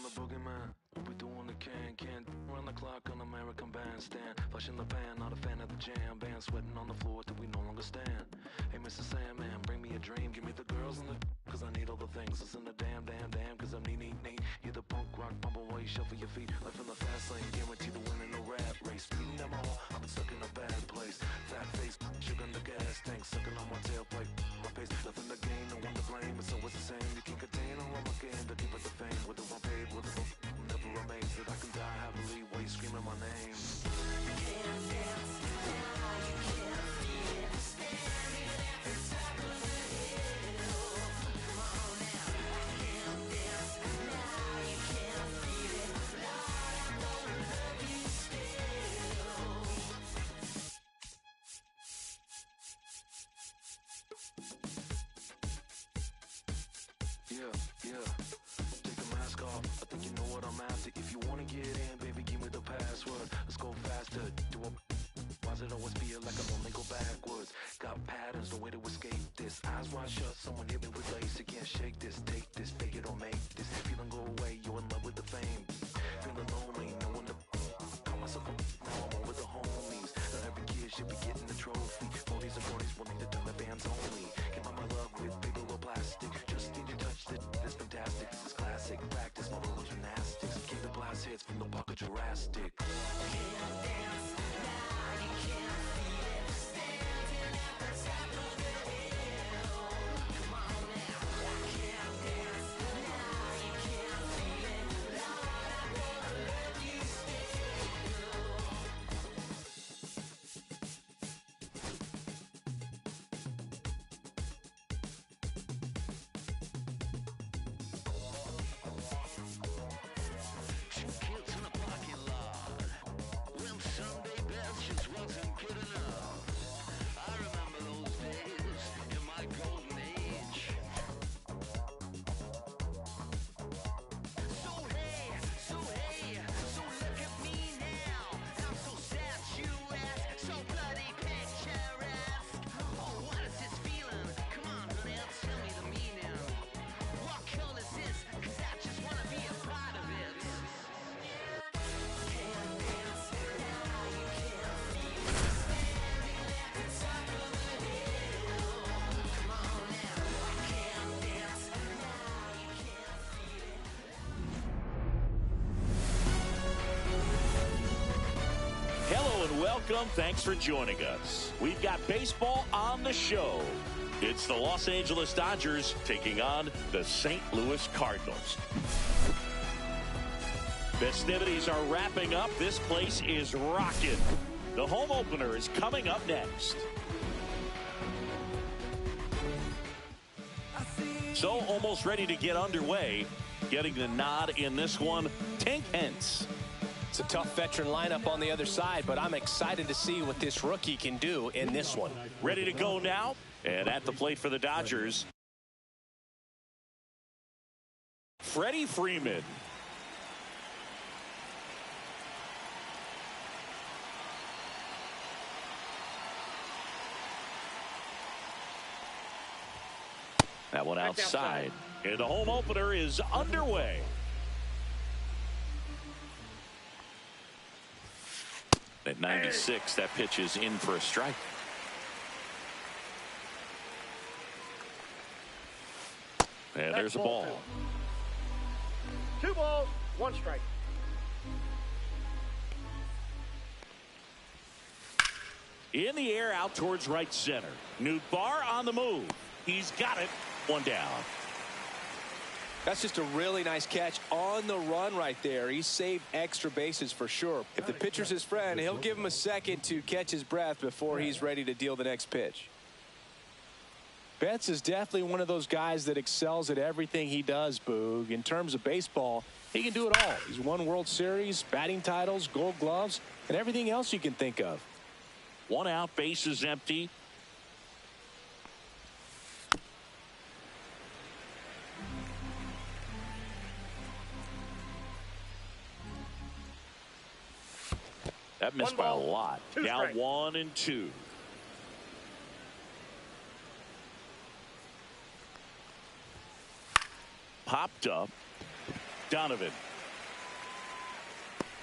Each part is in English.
the boogeyman. We doing the can run the clock on American Bandstand. Flushing the pan, not a fan of the jam band. Sweating on the floor till we no longer stand. Hey, Mr. Sandman, bring me a dream. Give me the girls and the cause I need all the things. Listen to damn, cause I'm neat. You're the punk rock bumble while you shuffle your feet. Life in the fast lane, guaranteed to win in no rat race. Speeding them all, I've been stuck in a bad place. Fat face, sugar in the gas tank, sucking on my tailpipe. My pace, nothing to gain, no one to blame. It's always the same. You can't contain all my game, to keep it the fame. With the one paid, with the one, I'm never amazed that I can die happily while you screaming my name. You can't dance now, you can't feel it. Standing at the top of the hill. Come on now, I can't dance now, you can't feel it. Lord, I'm gonna love you still. Yeah. Take the mask off. I think you know what I'm after. If you wanna get in, baby, give me the password. Let's go faster. Why does it always feel like I only go backwards? Got patterns, no way to escape this. Eyes wide shut, someone hit me with lace. You can't shake this, take this, fake it or make this. Feeling go away, you're in love with the fame. Feeling lonely, no one to call myself a now I'm on with the homies. Not every kid should be getting a trophy. 40s and 40s will need to turn the bands only. Came out my love with paper or plastic. Just need you touched it, it's fantastic. This is classic practice, my little gymnastics. Came to blast hits from the pocket Jurassic. Can't dance now, you can't feel it. Standing at the top of the hill. Come on now, I can't dance now, you can't feel it. Lord, I'm gonna love you still. Two kids in a parking lot. When Sunday best just wasn't good enough. I remember those days in my golden age. So look at me now. I'm so statuesque, so bloody picturesque. Oh, what is this feeling? Come on, honey, tell me the meaning. What color is this? 'Cause I just wanna be a part of it. Can't dance now, you can't feel it. Standing at the top of the hill. Come on now, I can't dance now, you can't feel it. Hello and welcome. Thanks for joining us. We've got baseball on the show. It's the Los Angeles Dodgers taking on the St. Louis Cardinals. Festivities are wrapping up. This place is rocking. The home opener is coming up next. So almost ready to get underway. Getting the nod in this one, Tank Hence. It's a tough veteran lineup on the other side, but I'm excited to see what this rookie can do in this one. Ready to go now. And at the plate for the Dodgers, Freddie Freeman. That one outside. And the home opener is underway. At 96, that pitch is in for a strike. And there's a ball. 2 balls, 1 strike. In the air out towards right center. Nootbaar on the move. He's got it. 1 down. That's just a really nice catch on the run right there. He saved extra bases for sure. If the pitcher's his friend, he'll give him a second to catch his breath before he's ready to deal the next pitch. Betts is definitely one of those guys that excels at everything he does, Boog. In terms of baseball, he can do it all. He's won World Series, batting titles, Gold Gloves, and everything else you can think of. 1 out, base is empty. That missed by a lot. Now 1-2. Popped up. Donovan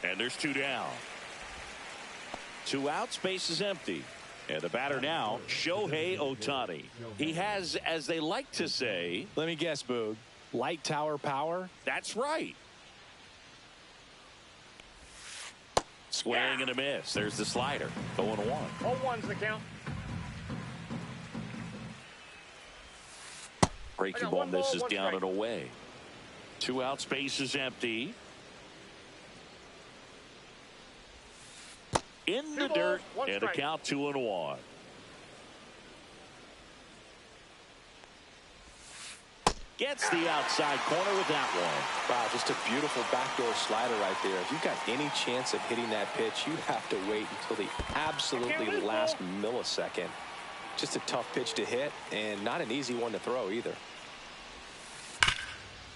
And there's 2 down. 2 outs, base is empty. And the batter now, Shohei Ohtani. He has, as they like to say... Let me guess, Boog. Light tower power? That's right. Swing and a miss. There's the slider. 0-1. 0-1's the count. Breaking ball misses down and away. 2 outs, base is empty. In the dirt, and a count 2-1. Gets the outside corner with that one. Wow, just a beautiful backdoor slider right there. If you've got any chance of hitting that pitch, you have to wait until the absolutely last millisecond. Just a tough pitch to hit, and not an easy one to throw either.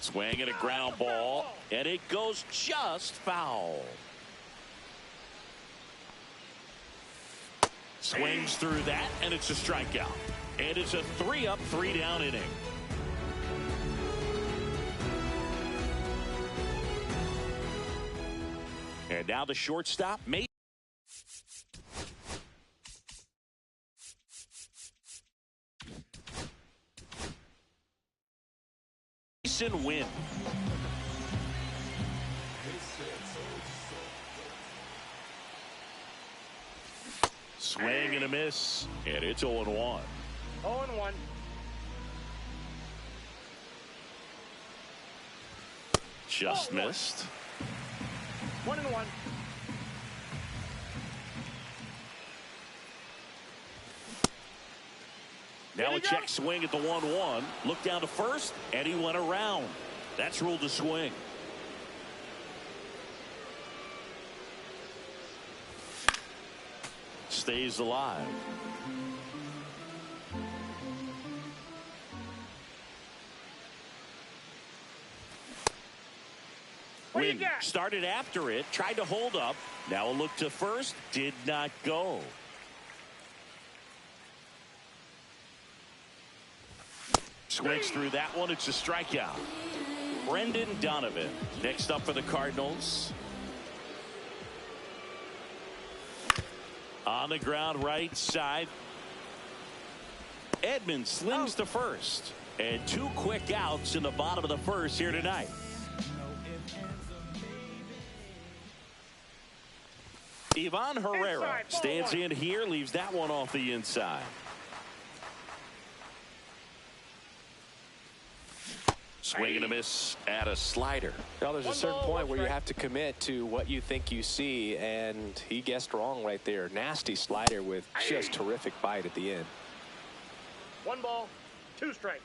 Swing and a ground ball, and it goes just foul. Swings through that, and it's a strikeout. And it's a 3-up, 3-down inning. And now the shortstop, Mason Wynn. Swing and a miss, and it's 0-1. 0-1. Just missed. 1-1. Now a check swing at the 1-1. Look down to first, and he went around. That's ruled a swing. Stays alive. Wynn started after it, tried to hold up. Now a look to first, did not go. Swings through that one. It's a strikeout. Brendan Donovan next up for the Cardinals. On the ground right side. Edmonds slings to first. And 2 quick outs in the bottom of the first here tonight. Ivan Herrera stands in here, leaves that one off the inside. Swing and a miss at a slider. Well, there's a certain point where you have to commit to what you think you see, and he guessed wrong right there. Nasty slider with just terrific bite at the end. 1 ball, 2 strikes.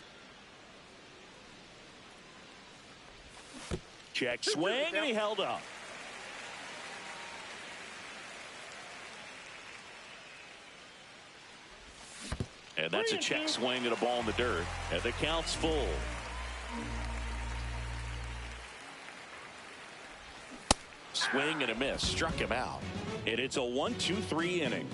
Check swing, and he held up. And that's a check swing and a ball in the dirt. And the count's full. Swing and a miss. Struck him out. And it's a 1-2-3 inning.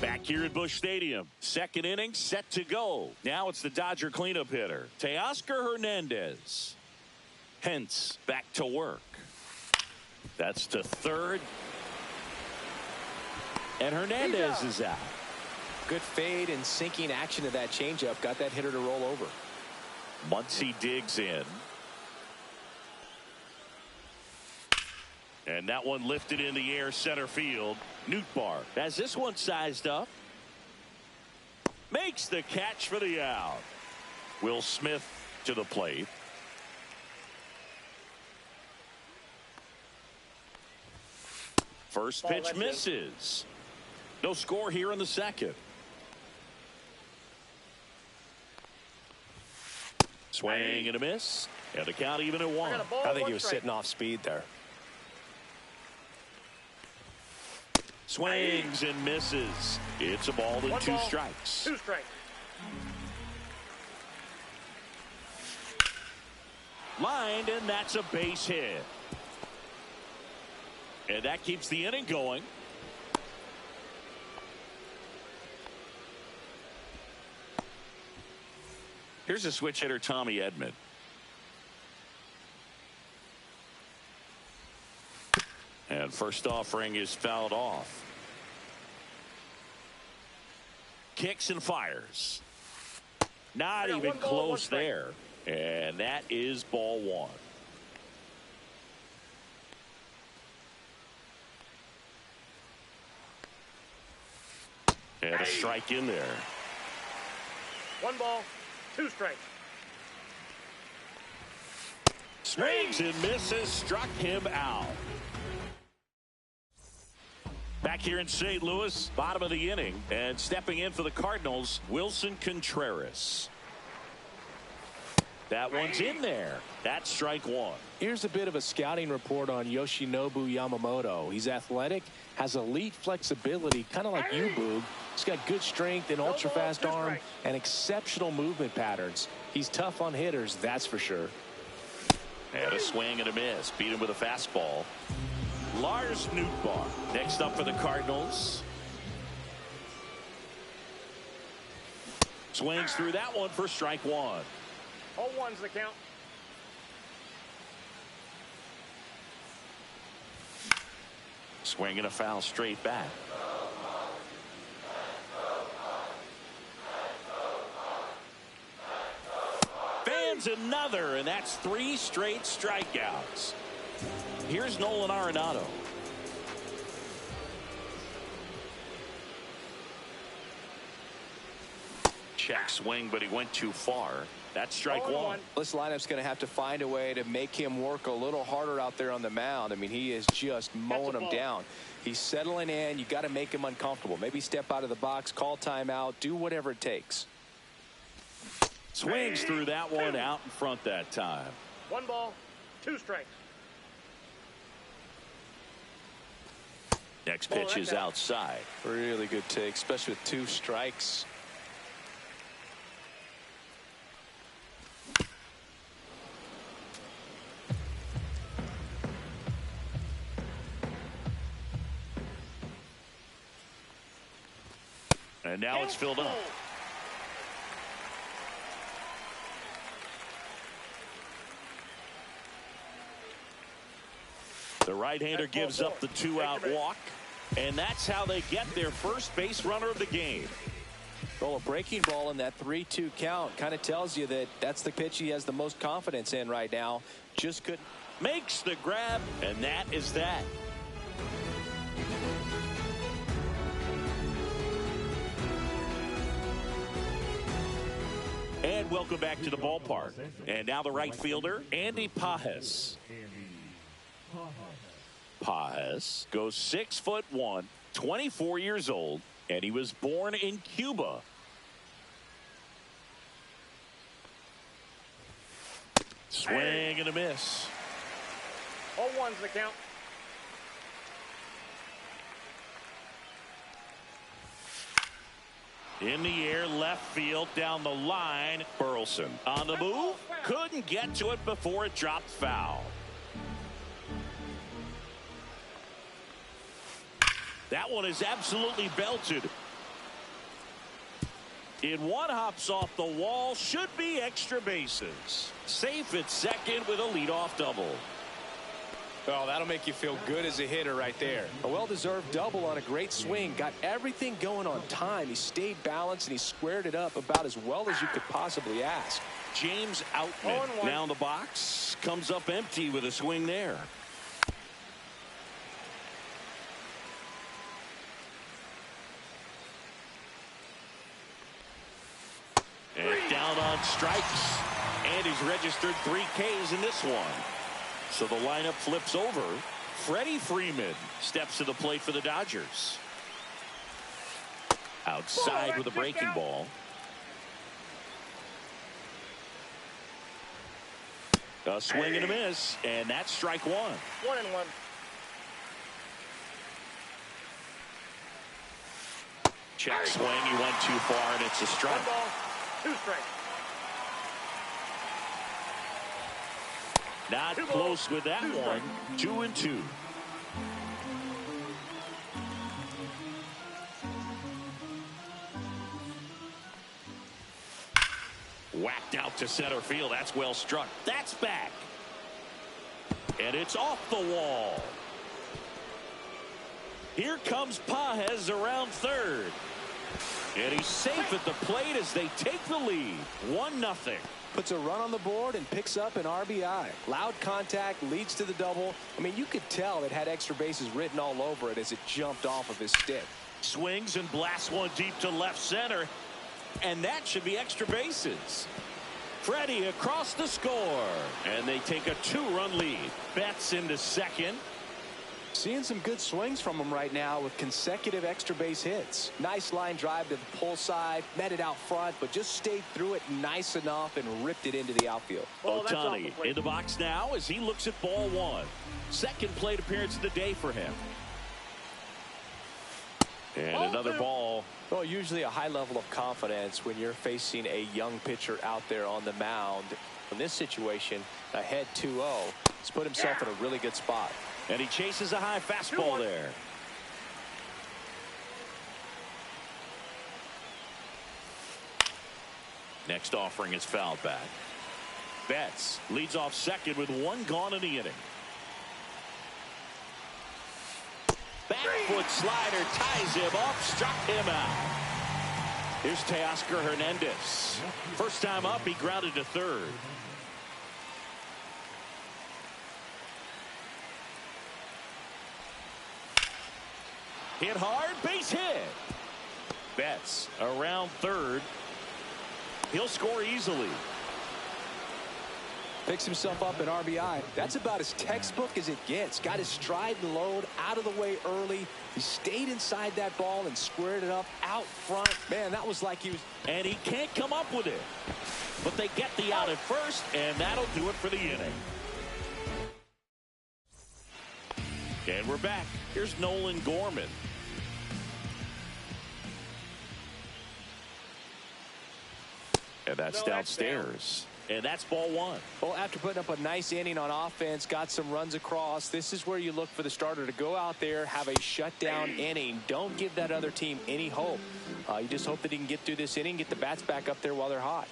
Back here at Busch Stadium. Second inning set to go. Now it's the Dodger cleanup hitter, Teoscar Hernandez. Hence back to work. That's to third. And Hernandez is out. Good fade and sinking action of that changeup. Got that hitter to roll over. Muncy digs in. And that one lifted in the air center field. Nootbaar has this one sized up. Makes the catch for the out. Will Smith to the plate. First pitch misses. No score here in the second. Swing and a miss. And the count even at 1. I think he was sitting off speed there. Swings and misses. It's a ball and 2 strikes. 2 strikes. Lined, and that's a base hit. And that keeps the inning going. Here's a switch hitter, Tommy Edman. And first offering is fouled off. Kicks and fires. Not even close there. And that is ball one. And a strike in there. 1 ball, 2 strikes. Swings and misses, struck him out. Back here in St. Louis, bottom of the inning, and stepping in for the Cardinals, Wilson Contreras. That one's in there. That's strike one. Here's a bit of a scouting report on Yoshinobu Yamamoto. He's athletic, has elite flexibility, kind of like you, Boog. He's got good strength, an ultra-fast arm, and exceptional movement patterns. He's tough on hitters, that's for sure. And a swing and a miss. Beat him with a fastball. Lars Nootbaar next up for the Cardinals. Swings through that one for strike one. 0-1's the count. Swing and a foul straight back. Fans another, and that's 3 straight strikeouts. Here's Nolan Arenado. Check swing, but he went too far. That's strike one. This lineup's going to have to find a way to make him work a little harder out there on the mound. I mean, he is just mowing them down. He's settling in. You got to make him uncomfortable. Maybe step out of the box, call timeout, do whatever it takes. Swings through that one out in front that time. 1 ball, 2 strikes. Next pitch is outside. Really good take, especially with 2 strikes. And now it's filled up. The right-hander gives up the 2-out walk, and that's how they get their first base runner of the game. Well, a breaking ball in that 3-2 count kind of tells you that that's the pitch he has the most confidence in right now. Just couldn't. Makes the grab, and that is that. And welcome back to the ballpark. And now the right fielder, Andy Pages. Pages goes 6'1", 24 years old, and he was born in Cuba. Swing and a miss. 0-1's the count. In the air, left field, down the line. Burleson on the move. Couldn't get to it before it dropped foul. That one is absolutely belted. In one, hops off the wall. Should be extra bases. Safe at second with a leadoff double. Oh, that'll make you feel good as a hitter right there. A well-deserved double on a great swing. Got everything going on time. He stayed balanced and he squared it up about as well as you could possibly ask. James Outman now in the box. Comes up empty with a swing there. And down on strikes. And he's registered 3 Ks in this one. So the lineup flips over. Freddie Freeman steps to the plate for the Dodgers. Outside with a breaking ball. A swing and a miss, and that's strike one. 1-1. Check swing, he went too far, and it's a strike. 1 ball, 2 strikes. Not close with that one. 2-2. Whacked out to center field. That's well struck. That's back. And it's off the wall. Here comes Pages around third. And he's safe at the plate as they take the lead. 1-0. Puts a run on the board and picks up an RBI. Loud contact, leads to the double. I mean, you could tell it had extra bases written all over it as it jumped off of his stick. Swings and blasts one deep to left center. And that should be extra bases. Freddie across the score. And they take a 2-run lead. Betts into second. Seeing some good swings from him right now with consecutive extra base hits. Nice line drive to the pull side, met it out front, but just stayed through it nice enough and ripped it into the outfield. Ohtani in the box now as he looks at ball one. Second plate appearance of the day for him. And another ball. Well, usually a high level of confidence when you're facing a young pitcher out there on the mound. In this situation, ahead 2-0, he's put himself in a really good spot. And he chases a high fastball there. Next offering is fouled back. Betts leads off second with 1 gone in the inning. Back foot slider ties him off, struck him out. Here's Teoscar Hernandez. First time up, he grounded to third. Hit hard, base hit. Betts around third. He'll score easily. Picks himself up an RBI. That's about as textbook as it gets. Got his stride and load out of the way early. He stayed inside that ball and squared it up out front. Man, that was like he was. And he can't come up with it. But they get the out at first, and that'll do it for the inning. And we're back. Here's Nolan Gorman. And that's downstairs. And that's ball one. Well, after putting up a nice inning on offense, got some runs across, this is where you look for the starter to go out there, have a shutdown inning. Don't give that other team any hope. You just hope that he can get through this inning, get the bats back up there while they're hot.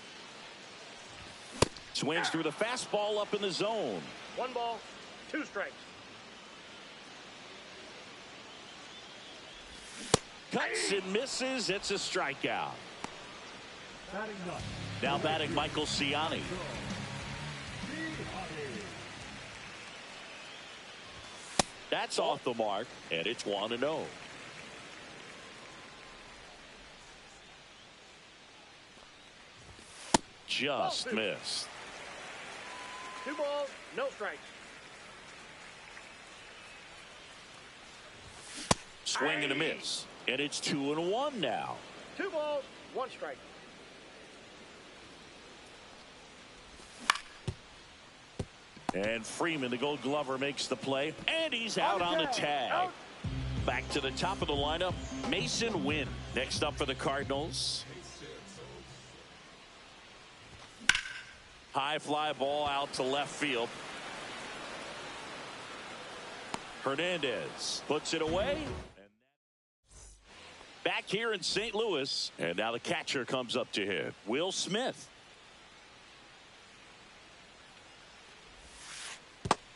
Swings through the fastball up in the zone. 1 ball, 2 strikes. Cuts and misses. It's a strikeout. Now batting Michael Ciani. That's off the mark, and it's 1-0. Just missed. 2 balls, no strikes. Swing and a miss, and it's 2-1 now. 2 balls, 1 strike. And Freeman, the Gold Glover, makes the play, and he's out on the tag. Out. Back to the top of the lineup, Mason Wynn. Next up for the Cardinals. High fly ball out to left field. Hernandez puts it away. Back here in St. Louis, and now the catcher comes up to him, Will Smith.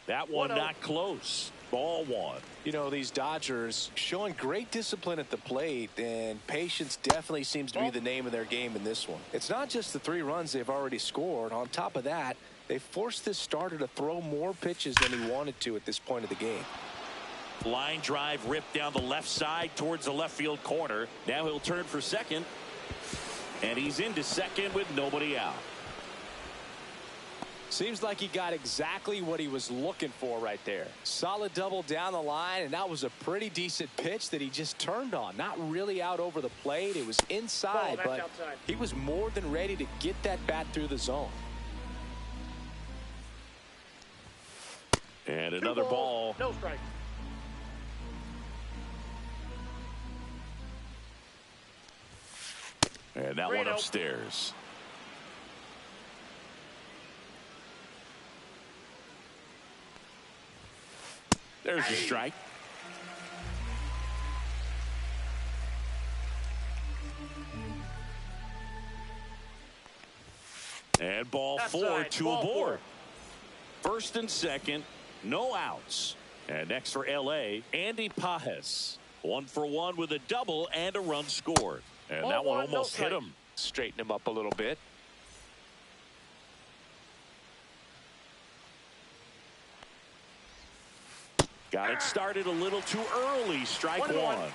That one not close. Ball one. You know, these Dodgers showing great discipline at the plate, and patience definitely seems to be the name of their game in this one. It's not just the 3 runs they've already scored. On top of that, they forced this starter to throw more pitches than he wanted to at this point of the game. Line drive ripped down the left side towards the left field corner. Now he'll turn for second. And he's into second with nobody out. Seems like he got exactly what he was looking for right there. Solid double down the line, and that was a pretty decent pitch that he just turned on. Not really out over the plate. It was inside, but outside. He was more than ready to get that bat through the zone. And 2 another balls, ball. no strike. And that one upstairs. There's a strike. And ball That's four right. to Ball aboard. First and second, no outs. And next for L.A., Andy Pajes. 1 for 1 with a double and a run scored. And Ball that one one, no almost hit strikes. him. Straighten him up a little bit. Got it started a little too early. Strike 1-1. one.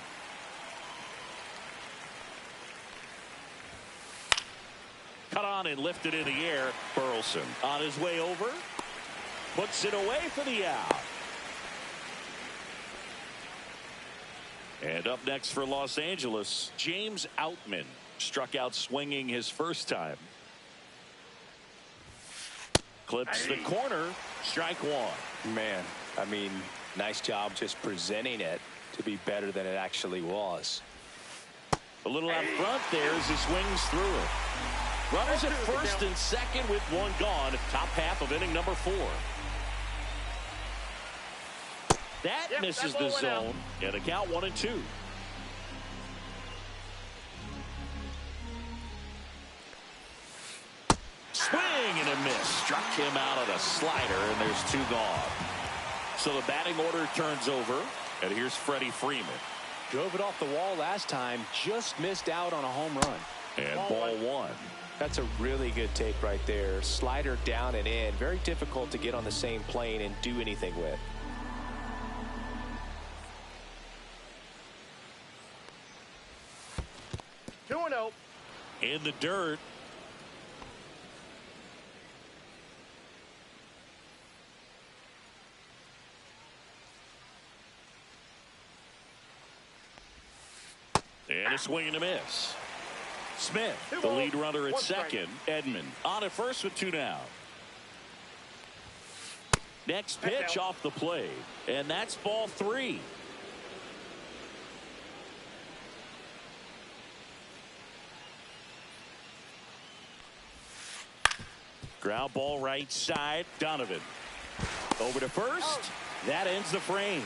Cut on and lifted in the air. Burleson on his way over. Puts it away for the out. And up next for Los Angeles, James Outman. Struck out swinging his first time. Clips the corner. Strike one. Man, I mean, nice job just presenting it to be better than it actually was. A little out front there as he swings through it. Runners at first and second with one gone. Top half of inning number 4. That misses that the ball went out. zone. And a count 1-2. Swing and a miss. Struck him out of the slider, and there's 2 gone. So the batting order turns over, and here's Freddie Freeman. Drove it off the wall last time, just missed out on a home run. And ball one. That's a really good take right there. Slider down and in. Very difficult to get on the same plane and do anything with. Two and oh. In the dirt. And a swing and a miss. Smith, the lead runner at second. Edman on at first with 2 down. Next pitch off the plate. And that's ball 3. Ground ball right side. Donovan. Over to first. That ends the frame.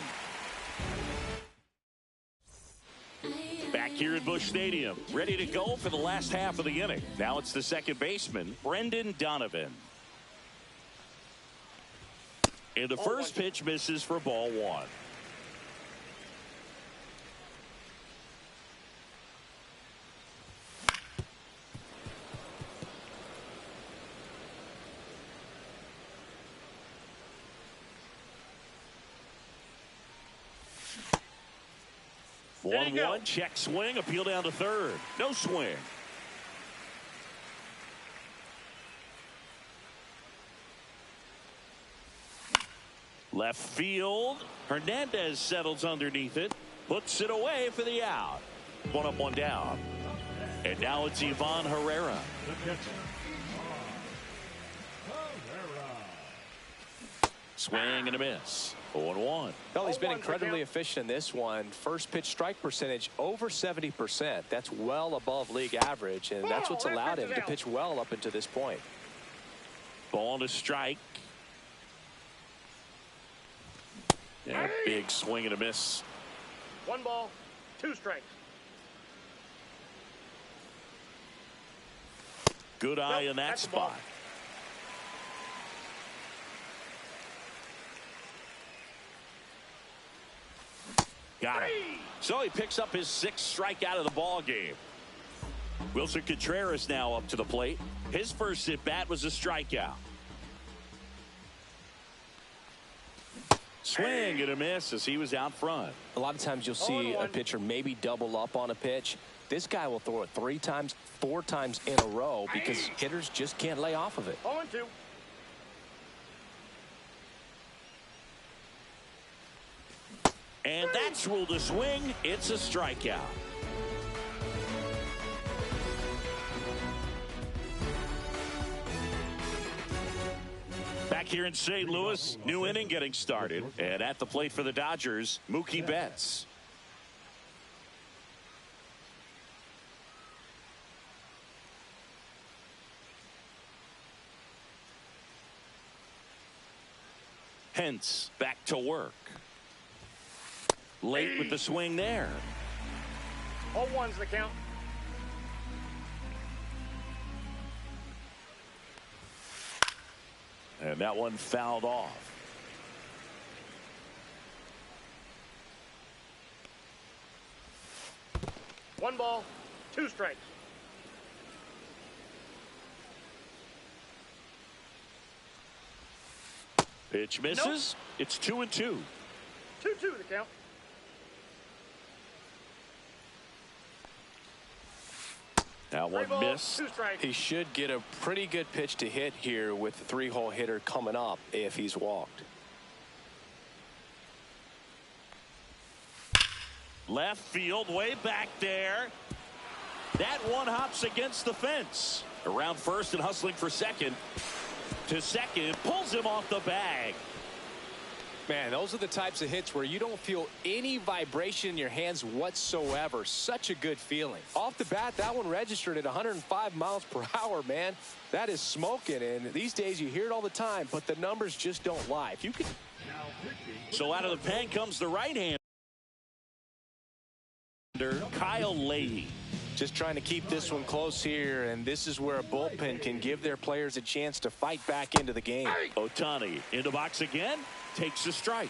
Back here at Busch Stadium, ready to go for the last half of the inning. Now it's the second baseman, Brendan Donovan. And the first pitch misses for ball 1. There you go. 1-1, check swing, appeal down to third. No swing. Left field. Hernandez settles underneath it. Puts it away for the out. 1 up, 1 down. And now it's Ivan Herrera. Swing and a miss. 0-1. Well, he's been incredibly efficient in this one. First pitch strike percentage over 70%. That's well above league average, and that's what's allowed him to pitch well up until this point. Ball to strike. Yeah, big swing and a miss. 1 ball, 2 strikes. Good eye in that that's the ball. spot. Got it. So he picks up his 6th strikeout of the ball game. Wilson Contreras now up to the plate. His first at bat was a strikeout. Swing and a miss as he was out front. A lot of times you'll see a pitcher maybe double up on a pitch. This guy will throw it 3 times, 4 times in a row because hitters just can't lay off of it. 0-2. And that's ruled a swing. It's a strikeout. Back here in St. Louis, new inning getting started. And at the plate for the Dodgers, Mookie Betts. Hence, back to work. Late with the swing there. 0-1's the count. And that one fouled off. One ball, two strikes. Pitch misses. Nope. It's 2-2. 2-2 the count. That one missed. Two strikes. He should get a pretty good pitch to hit here with the three-hole hitter coming up if he's walked. Left field, way back there. That one hops against the fence. Around first and hustling for second. To second, pulls him off the bag. Man, those are the types of hits where you don't feel any vibration in your hands whatsoever. Such a good feeling. Off the bat, that one registered at 105 miles per hour, man. That is smoking, and these days you hear it all the time, but the numbers just don't lie. If you could... So out of the pen comes the right-hander, Kyle Leahy. Just trying to keep this one close here, and this is where a bullpen can give their players a chance to fight back into the game. Ohtani into box again, takes a strike.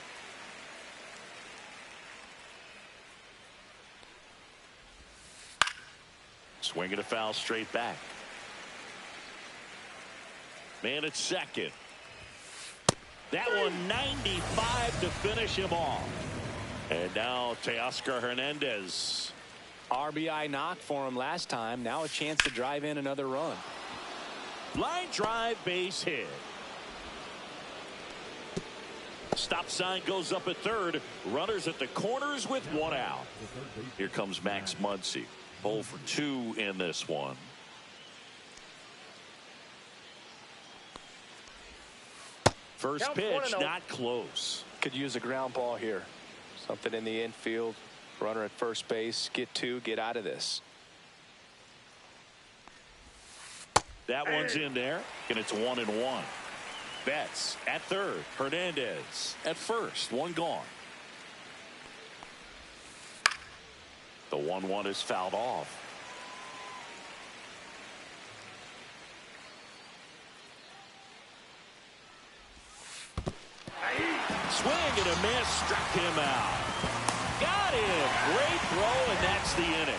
Swinging a foul straight back. Man at second. That one 95 to finish him off. And now Teoscar Hernandez. RBI knock for him last time. Now a chance to drive in another run. Line drive, base hit. Stop sign goes up at third. Runners at the corners with one out. Here comes Max Muncy. 0 for 2 in this one. First pitch, not close. Could use a ground ball here. Something in the infield. Runner at first base. Get two. Get out of this. That one's in there, and it's 1-1. Betts at third. Hernandez at first. One gone. The 1-1 is fouled off. Swing and a miss, struck him out. Got him. Great throw, and that's the inning.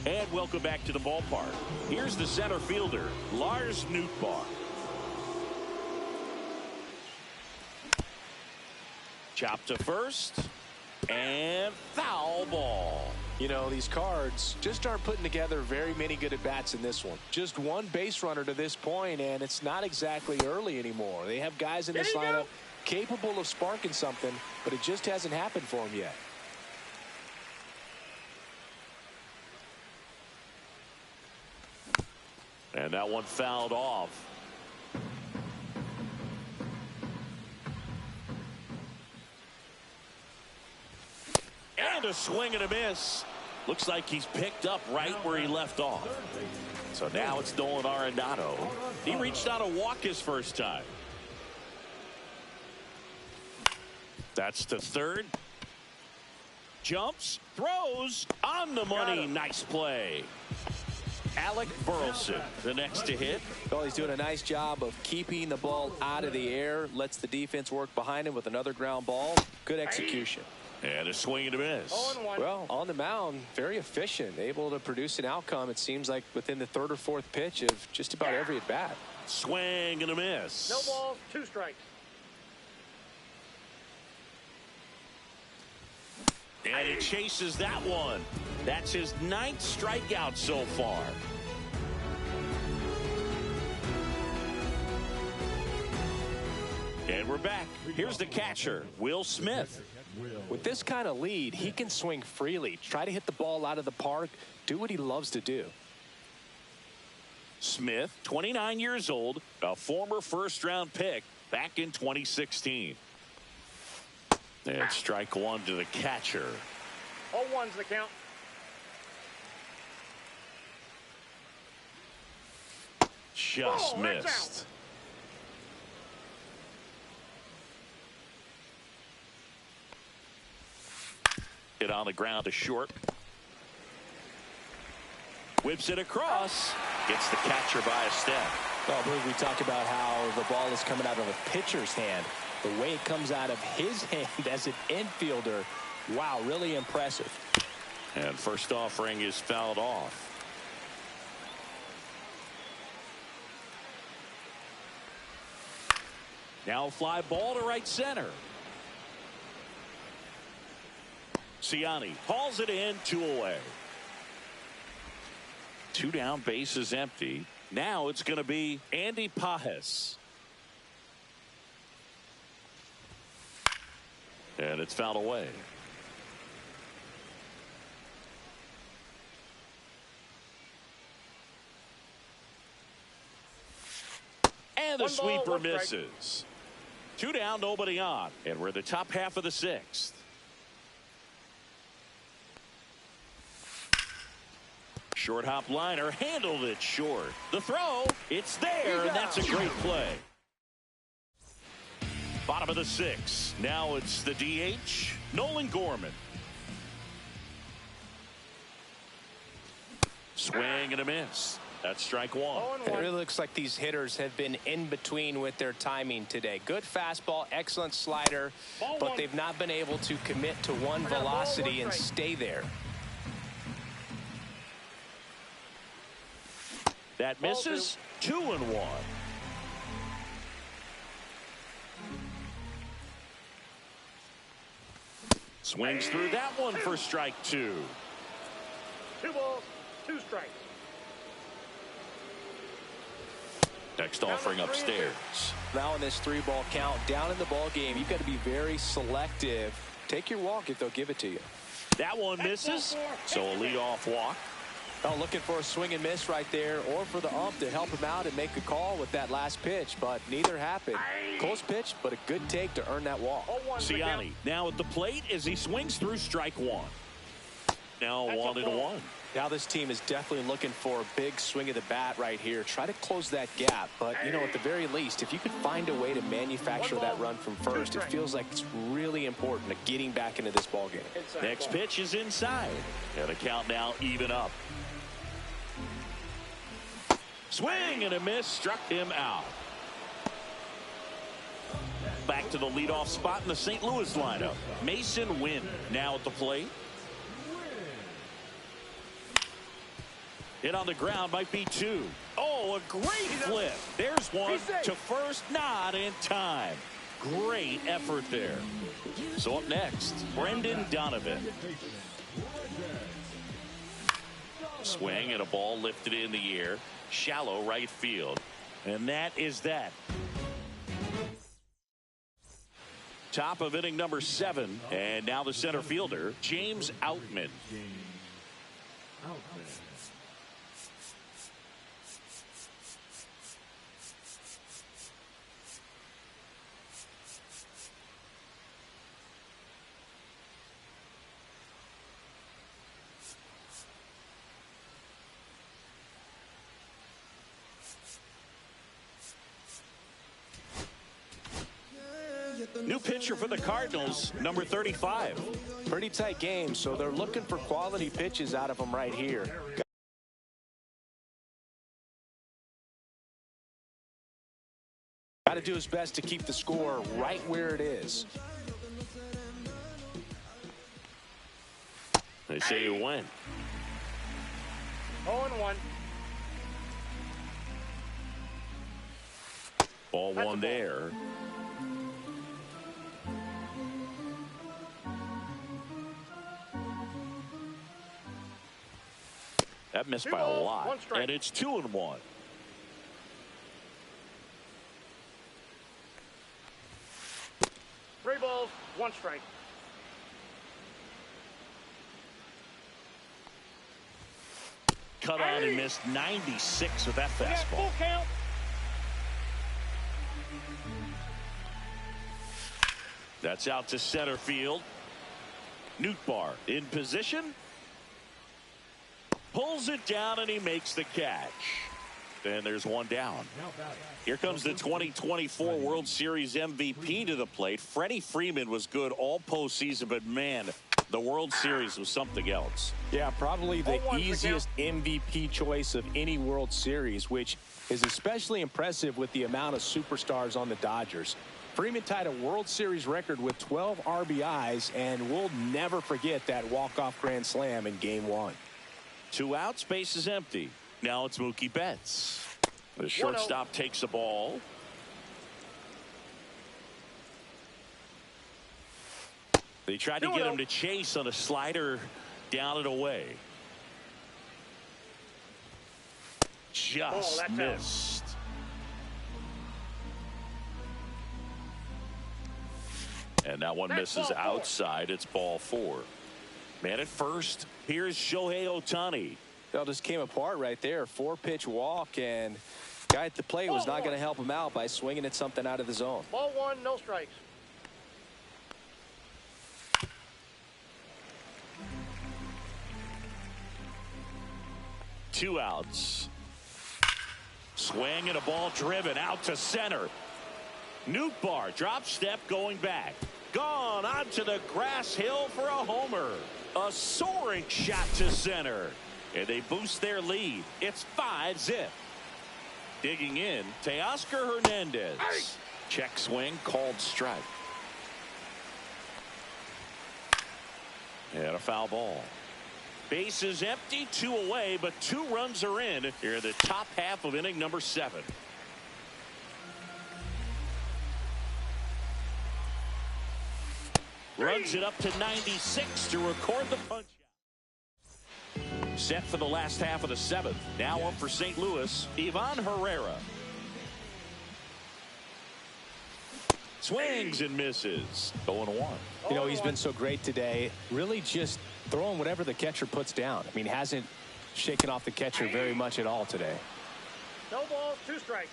And welcome back to the ballpark. Here's the center fielder, Lars Nootbaar. Chop to first, and foul ball. You know, these Cards just aren't putting together very many good at-bats in this one. Just one base runner to this point, and it's not exactly early anymore. They have guys in this lineup capable of sparking something, but it just hasn't happened for them yet. And that one fouled off. And a swing and a miss. Looks like he's picked up right where he left off. So now it's Nolan Arenado. He reached out a walk his first time. That's to third. Jumps, throws, on the money. Nice play. Alec Burleson, the next to hit. Well, he's doing a nice job of keeping the ball out of the air. Lets the defense work behind him with another ground ball. Good execution. And a swing and a miss. 0-1. Well, on the mound, very efficient. Able to produce an outcome, it seems like, within the third or fourth pitch of just about every at-bat. Swing and a miss. No balls, two strikes. And he chases that one. That's his 9th strikeout so far. And we're back. Here's the catcher, Will Smith. With this kind of lead, he can swing freely, try to hit the ball out of the park, do what he loves to do. Smith, 29 years old, a former first-round pick back in 2016. And strike one to the catcher. 0-1's the count. Just that's missed. Hit on the ground to short. Whips it across. Gets the catcher by a step. Well, Boog, we talk about how the ball is coming out of a pitcher's hand. The way it comes out of his hand as an infielder, wow, really impressive. And first offering is fouled off. Now fly ball to right center. Ciani hauls it in, 2 away. 2 down, base is empty. Now it's going to be Andy Pajes. And it's fouled away. And the sweeper misses. 2 down, nobody on. And we're in the top half of the 6th. Short hop liner, handled it short. The throw, it's there, and that's a great play. Bottom of the 6th. Now it's the DH, Nolan Gorman. Swing and a miss. That's strike 1. It really looks like these hitters have been in between with their timing today. Good fastball, excellent slider, but they've not been able to commit to one velocity and stay there. That misses. 2-1. Swings through that one for strike 2. 2 balls, 2 strikes. Next offering upstairs. Now in this 3-ball count, down in the ball game, you've got to be very selective. Take your walk if they'll give it to you. That one misses, so a leadoff walk. Oh, looking for a swing and miss right there, or for the ump to help him out and make a call with that last pitch, but neither happened. Close pitch, but a good take to earn that walk. Ciani now at the plate as he swings through strike 1. Now 1-1. Now this team is definitely looking for a big swing of the bat right here. Try to close that gap, but you know, at the very least, if you could find a way to manufacture that run from first, it feels like it's really important to getting back into this ball game. Next pitch is inside, and the count now even up. Swing and a miss, struck him out. Back to the leadoff spot in the St. Louis lineup. Mason Wynn now at the plate. Hit on the ground, might be 2. Oh, a great flip. There's one to first, not in time. Great effort there. So up next, Brendan Donovan. Swing and a ball lifted in the air. Shallow right field. And that is that. Top of inning number 7. And now the center fielder, James Outman. New pitcher for the Cardinals, number 35. Pretty tight game, so they're looking for quality pitches out of him right here. Got to do his best to keep the score right where it is. They say you win. 0-1. Ball 1 there. That missed by a lot, and it's 2-1. Three balls, 1 strike. Cut on and missed 96 with that fastball. Full count. That's out to center field. Nootbaar in position. Pulls it down and he makes the catch. And there's 1 down. Here comes the 2024 World Series MVP to the plate. Freddie Freeman was good all postseason, but man, The World Series was something else. Yeah, probably the 0-1 easiest MVP choice of any World Series, which is especially impressive with the amount of superstars on the Dodgers. Freeman tied a World Series record with 12 RBIs, and we'll never forget that walk-off grand slam in Game 1. 2 outs, base is empty. Now it's Mookie Betts. The shortstop takes the ball. They tried to get him to chase on a slider down and away. Just missed. And that one misses outside. It's ball 4. Man at first. Here's Shohei Ohtani. It just came apart right there. 4-pitch walk, and guy at the plate was not going to help him out by swinging at something out of the zone. Ball 1, no strikes. Two outs. Swing and a ball driven out to center. Nootbaar drop step going back. Gone onto the grass hill for a homer. A soaring shot to center. And they boost their lead. It's 5-zip. Digging in, Teoscar Hernandez. Check swing, called strike. And a foul ball. Base is empty, 2 away, but 2 runs are in here in the top half of inning number 7. Runs it up to 96 to record the punch. Set for the last half of the 7th. Now up for St. Louis, Ivan Herrera. Swings and misses. 0-1. You know, he's been so great today. Really just throwing whatever the catcher puts down. I mean, hasn't shaken off the catcher very much at all today. No balls, 2 strikes.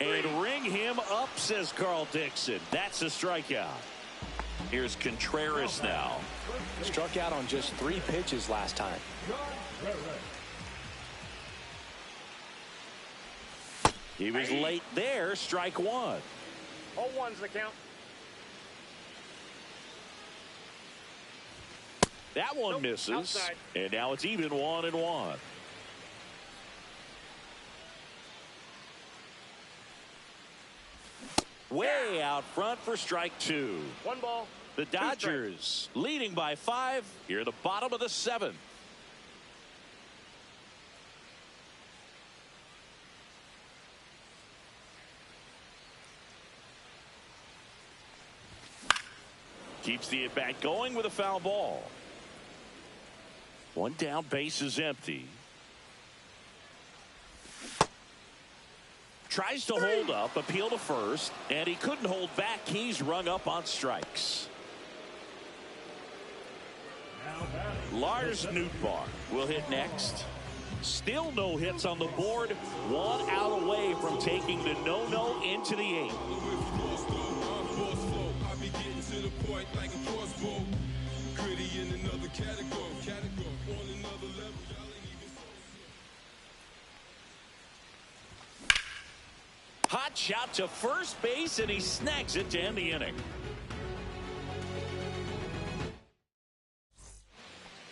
And ring him up, says Carl Dixon. That's a strikeout. Here's Contreras now. Struck out on just 3 pitches last time. He was late there. Strike 1. 0-1's the count. That one misses. Outside. And now it's even 1-1. Way out front for strike 2. 1 ball. The Dodgers leading by 5 here at the bottom of the 7th. Keeps the at-bat going with a foul ball. 1 down, base is empty. Tries to hold up, appeal to first, and he couldn't hold back. He's rung up on strikes. Lars Nootbaar will hit next. Still no hits on the board. 1 out away from taking the no-no into the 8th. Hot shot to first base, and he snags it to end the inning.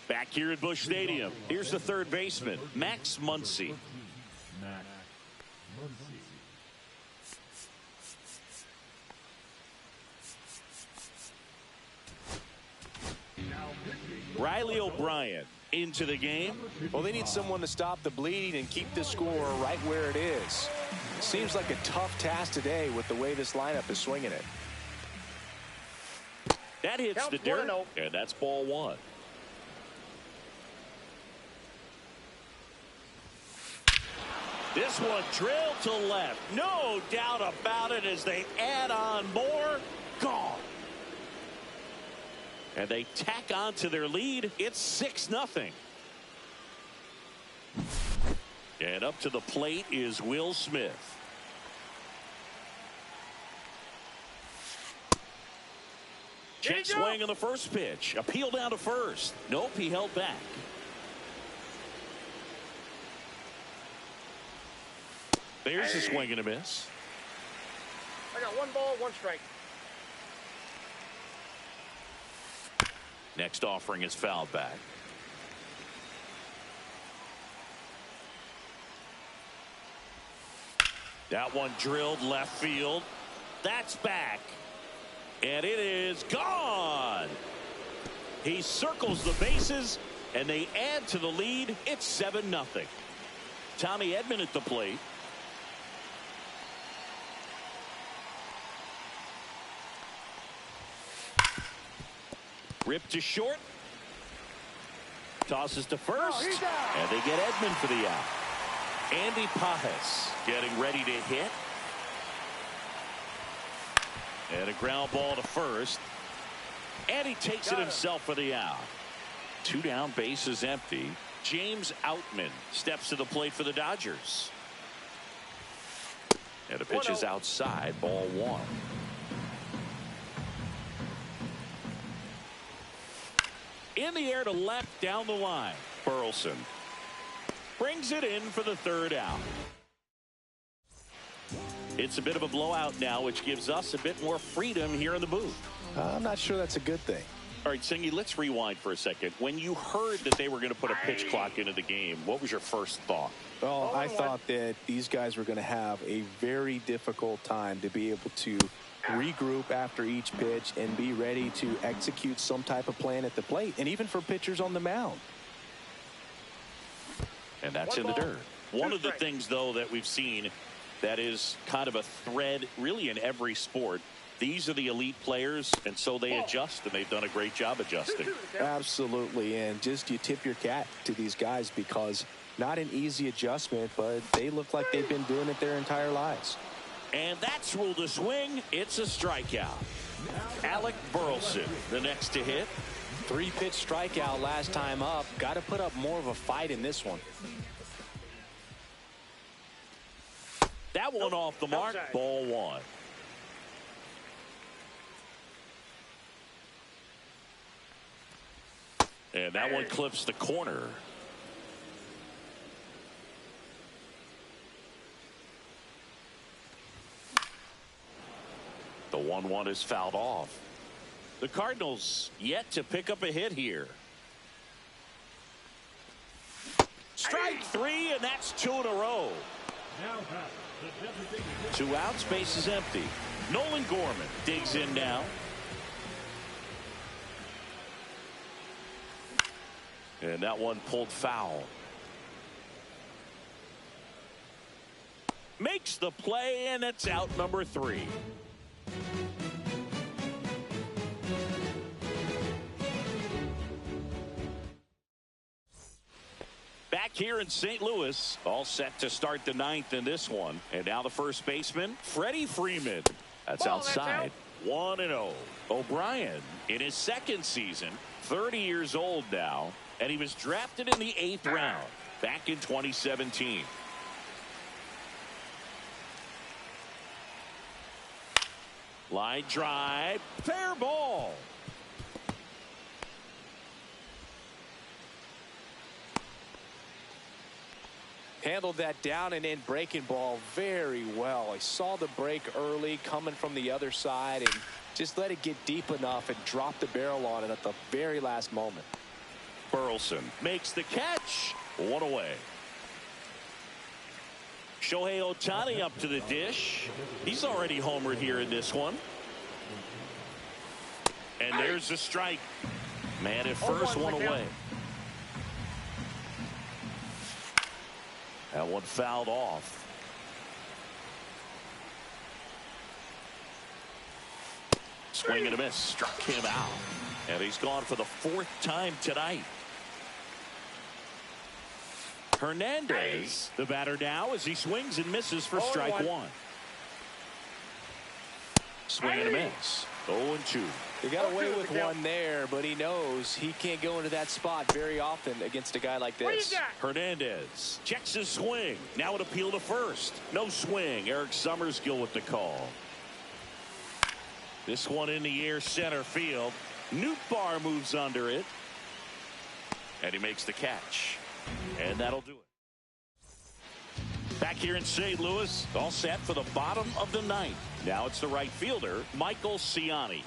Back here at Busch Stadium, here's the third baseman, Max Muncy. Riley O'Brien into the game. Well, they need someone to stop the bleeding and keep the score right where it is. Seems like a tough task today with the way this lineup is swinging it. That hits the dirt, and that's ball 1. This one drilled to left. No doubt about it as they add on more. Gone. And they tack on to their lead. It's 6-0. And up to the plate is Will Smith. Check swing on the first pitch. Appeal down to first. Nope, he held back. There's a swing and a miss. I got 1 ball, 1 strike. Next offering is fouled back. That one drilled left field. That's back. And it is gone. He circles the bases, and they add to the lead. It's 7-0. Tommy Edman at the plate. Ripped to short. Tosses to first. And they get Edman for the out. Andy Pajes getting ready to hit. And a ground ball to first. And he takes it himself for the out. 2 down, bases empty. James Outman steps to the plate for the Dodgers. And the pitch is outside, ball 1. In the air to left down the line. Burleson brings it in for the 3rd out. It's a bit of a blowout now, which gives us a bit more freedom here in the booth. I'm not sure that's a good thing. All right, Singy, let's rewind for a second. When you heard that they were going to put a pitch clock into the game, what was your first thought? Well, I thought that these guys were going to have a very difficult time to be able to regroup after each pitch and be ready to execute some type of plan at the plate, and even for pitchers on the mound. And that's in the dirt. One of the things, though, that we've seen that is kind of a thread really in every sport. These are the elite players, and so they adjust, and they've done a great job adjusting. Absolutely, and just you tip your cap to these guys because not an easy adjustment, but they look like they've been doing it their entire lives. And that's ruled a swing. It's a strikeout. Alec Burleson, the next to hit. 3-pitch strikeout last time up. Got to put up more of a fight in this one. That one off the mark. Ball 1. And that one clips the corner. The 1-1 is fouled off. The Cardinals yet to pick up a hit here. Strike 3, and that's 2 in a row. 2 outs, base is empty. Nolan Gorman digs in now. And that one pulled foul. Makes the play, and it's out number 3. Back here in St. Louis, all set to start the 9th in this one. And now the first baseman, Freddie Freeman. That's outside. 1-0. O'Brien in his 2nd season, 30 years old now, and he was drafted in the 8th round back in 2017. Line drive, fair ball. Handled that down and in breaking ball very well. He saw the break early coming from the other side and just let it get deep enough and drop the barrel on it at the very last moment. Burleson makes the catch. 1 away. Shohei Ohtani up to the dish. He's already homered here in this one. And there's a strike. Man at first, 1 away. That one fouled off. Swing and a miss. Struck him out. And he's gone for the 4th time tonight. Hernandez, the batter now, as he swings and misses for strike 1. Swing and a miss. 0-2. He got away with one there, but he knows he can't go into that spot very often against a guy like this. Hernandez checks his swing. Now an appeal to first. No swing. Eric Summerskill with the call. This one in the air, center field. Nootbaar moves under it. And he makes the catch. And that'll do it. Back here in St. Louis, all set for the bottom of the 9th. Now it's the right fielder, Michael Ciani.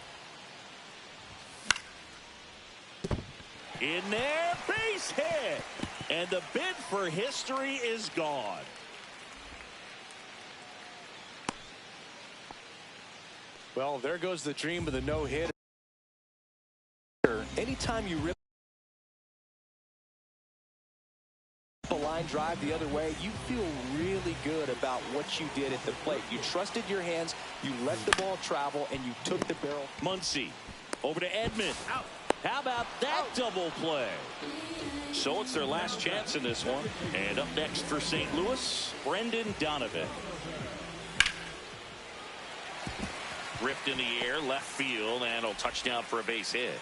In there, base hit. And the bid for history is gone. Well, there goes the dream of the no-hitter. Anytime you rip a line drive the other way, you feel really good about what you did at the plate. You trusted your hands, you let the ball travel, and you took the barrel. Muncy over to Edman. Out. How about that double play? So it's their last chance in this one. And up next for St. Louis, Brendan Donovan. Ripped in the air, left field, and a touchdown for a base hit.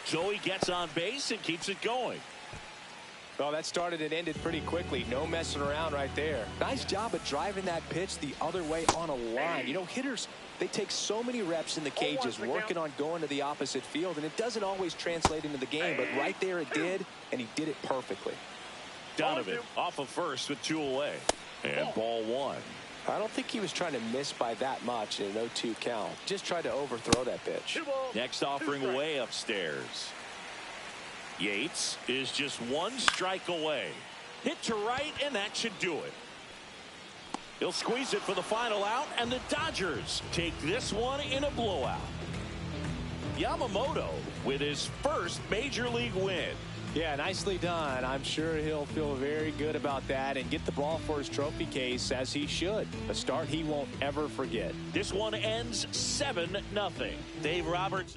So he gets on base and keeps it going. Well, that started and ended pretty quickly. No messing around right there. Nice job of driving that pitch the other way on a line. You know, hitters, they take so many reps in the cages working on going to the opposite field, and it doesn't always translate into the game, but right there it did, and he did it perfectly. Donovan off of first with 2 away. And ball 1. I don't think he was trying to miss by that much in an 0-2 count. Just tried to overthrow that pitch. Next offering way upstairs. Yates is just 1 strike away. Hit to right, and that should do it. He'll squeeze it for the final out, and the Dodgers take this one in a blowout. Yamamoto with his first major league win. Yeah, nicely done. I'm sure he'll feel very good about that and get the ball for his trophy case, as he should. A start he won't ever forget. This one ends 7-0. Dave Roberts.